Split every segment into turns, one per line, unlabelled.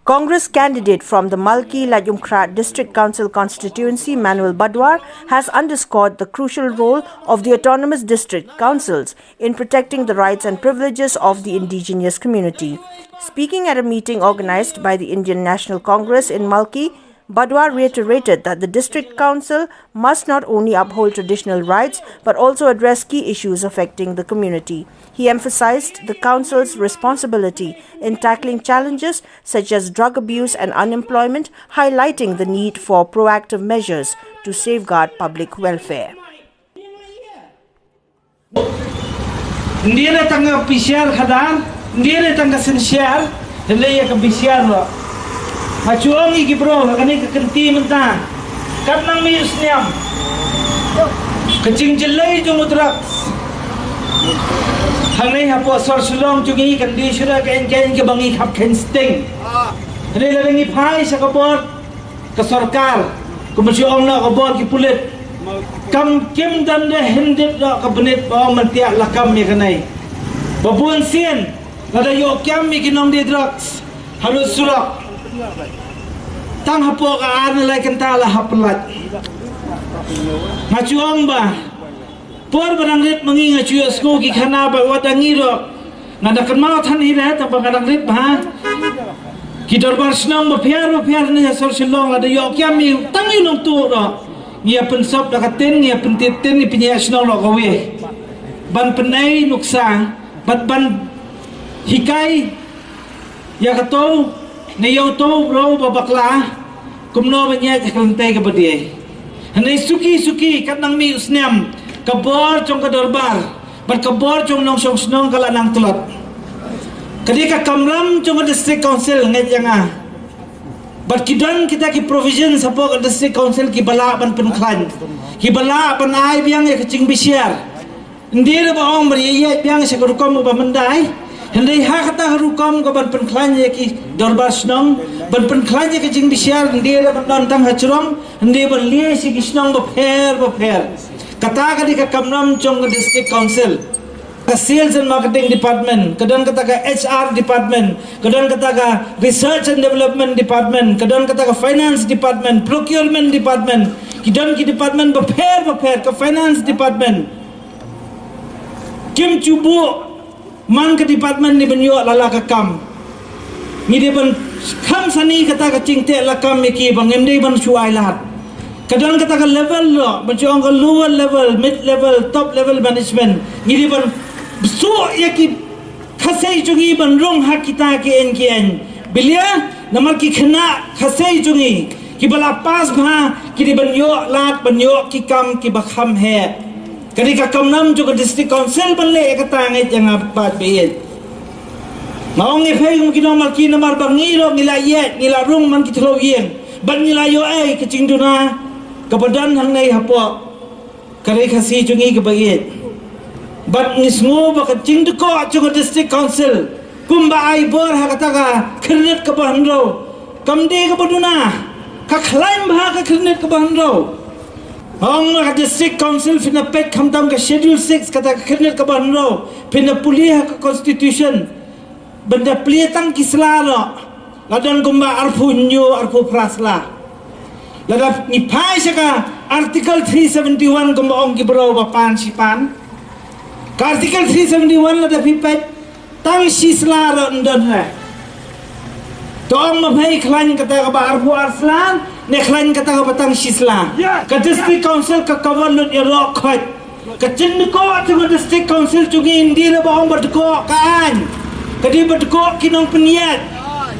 Congress candidate from the Malki Lajumkra District Council constituency, Manuel Badwar, has underscored the crucial role of the autonomous district councils in protecting the rights and privileges of the indigenous community. Speaking at a meeting organized by the Indian National Congress in Malki, Badwar reiterated that the district council must not only uphold traditional rights but also address key issues affecting the community. He emphasized the council's responsibility in tackling challenges such as drug abuse and unemployment, highlighting the need for proactive measures to safeguard public welfare.
Ndira tanga pisiar khadar, ndira tanga sensiar, ndira ka pisiar lo. Macuangi kibro, kani kekenti mentah, karena miusniam, kecing jelai jumutrak. Hangai hapo sor sulong jungi kandi syura kain ke bangi khap ken sting. Ini lalengi phai sa kabor ke sarkar, kumasyong na kabor ki pulit. Kam kim dan de hendit na kabinet bawang mentiak lakam ya kanai. Babuan sien, nada yo kiam mi kinong di drugs, harus surak. Tang hapo ka arna lai kentala hapelat. Macuang ba? Por barangrit mengingat cuy sko ki khana ba wadangiro. Ngada kenal than ira ta barangrit ba. Ki darbar snang ba phiar ni sor silong ada yo kiam mi tangi nong tu ro. Nia pensop da katen nia pentiten ni pinya snang lo kawe. Ban penai nuksa ban hikai ya kato ni yo to bro babakla kumno banya kalante ka badie hanai suki kat nang mi usniam kabor chong ka darbar bat kabor chong nong song snong kala nang tulot kadi ka kamram chong district council ngai janga bat kidan kita ki provision sapo ka district council ki bala ban penklan ki bala ban ai biang ya kecing bisiar ndira ba om bari ye biang sa rukom ba mandai hendai ha kata rukom ka ban penklan ya ki darbar snong ban penklan ya kecing bisiar ndira ban don tang hachrom ndira ban lie si kisnong ba pher kata ka di ka kamram chong ka district council ka sales and marketing department kadon kata ka HR department kadon kata ka research and development department kadon kata ka finance department procurement department kidon ki department ba pher ka finance department kim chubu man ka department ni benyo lala ka kam ni de ban kham sani kata ka cingte la kam ki bangem de ban suai lahat kadang kata ka level lo macam ka lower level mid level top level management ni de ban so yaki khasai jungi ban rong hak kita ke en bilia namar ki khna khasai jungi ki bala pas bha ki de ban yo lat ban yo ki kam ki ba kham he kadi ka kamnam jo ka district council ban le kata ngai janga pat be maong nge phei ki nomar ki namar bangi ro ngila ye ngila rung man ki thlo yeng ban ngila yo ai ka chingduna ka badan hang nei hapo kare khasi jungi ka baget bat nisngo ba ka chingdu ko jo ka district council kumba ai bor ha kata ka khirnet ka ban ro kamde ka baduna ka khlaim ba ka khirnet ka ban ro Hong ka district council fina pet khamtam ka schedule 6 kata khirnet ka ban ro fina pulih ka constitution benda pelitang kisla no ladan gumba arpu prasla ladap ni pai saka article 371 gumba ong kibro bapan sipan ka article 371 ladap pipet tang sisla ro ndon ha tong ma phai khlan kata ka ba arpu arslan ne khlan kata ka batang sisla ka district council ka kawalut ya ro khot ka chin ko tu district council chugi indira ba ong bad ko kaan kadi berko kinong penyat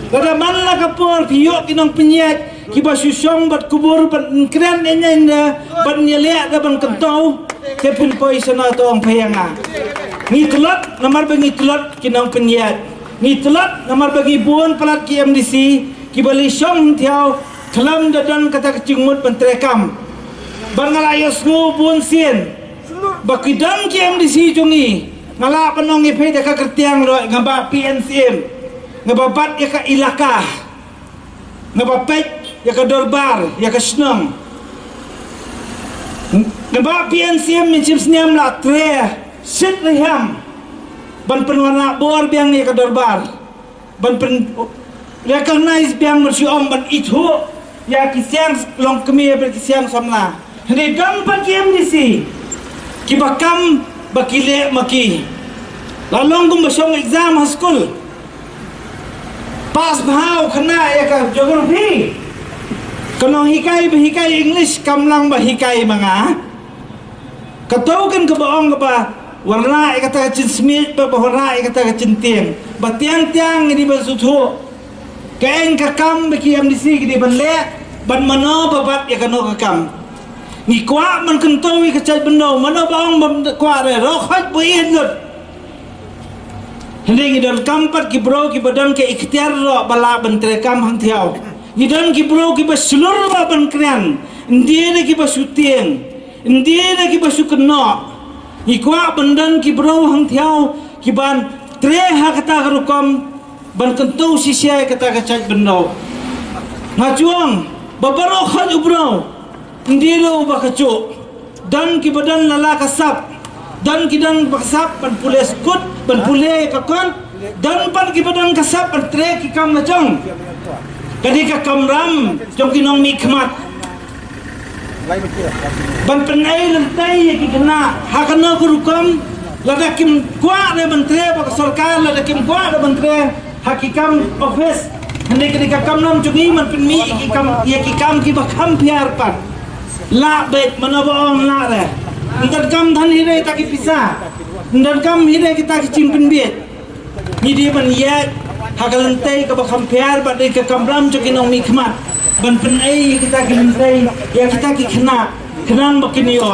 kada man la kapor piyo kinong penyat ki ba susong bat kubur bat kran enya bat nyele da ban kentau ke pin poisona to ang payanga ni tulot namar bagi tulot kinong penyat ni tulot namar bagi buon pelat ki MDC ki bali song tiao kelam dadan kata kecingmut pentrekam bangalayos ngo buon sien bakidam ki MDC jungi ngala panong ipay deka kertiang lo ngaba PNCM ngababat ya ka ilaka ngabapet ya ka dorbar ya ka snong ngaba PNCM minsim sniam la tre sit reham ban penwarna bor biang ya ka dorbar ban pen recognize biang bersyom ban itu ya kisiang long kemi berkisiang samna hene dam pan kiem disi kibakam bakile maki lalong kum bersyom exam school pas bahau kena ya ka geografi kalau hikai berhikai English kamlang berhikai manga katau kan kebaong kepa warna kata cin smith warna kata cin tiang batiang-tiang ini bersutu kain kakam bagi am disi di ban le ban mano babat ya kano kakam ni kwa man kentoi ka cai bendo mano baong bam kwa re ro khat buin lut hending idon kampat ki bro ki badan ke ikhtiar ro bala ban trekam hang thiau idon ki bro ki baslur ba ban krian ndie ki basutieng ndie ki basukno ni kwa bandan ki bro hang thiau ki ban tre ha kata rukom ban kentau sisia kata kacaj bendo ngajuang babaro khat ubro ndiro bakacu dan ki badan lala kasap dan ki dan kasap ban pules kut ban pule kakon dan pan ki badan kasap ban tre ki kam lajong kadi ka kamram jong kinong mikmat ban penai lantai ki kena hakana kurukom ladakim kwa de ban tre ba sarkar ladakim kwa de ban tre hakikam office hendak ketika kamlam jungi man penmi ikam ya kikam ki bakam piar pat la bet manabong la re ndan kam dhan hire ta ki pisa ndan kam hire kita ki cimpen biet ni dia ban ya hakalantai ka bakam piar pat de kamlam jungi nong mikmat ban penai kita ki lantai ya kita ki kena kenang bakini yo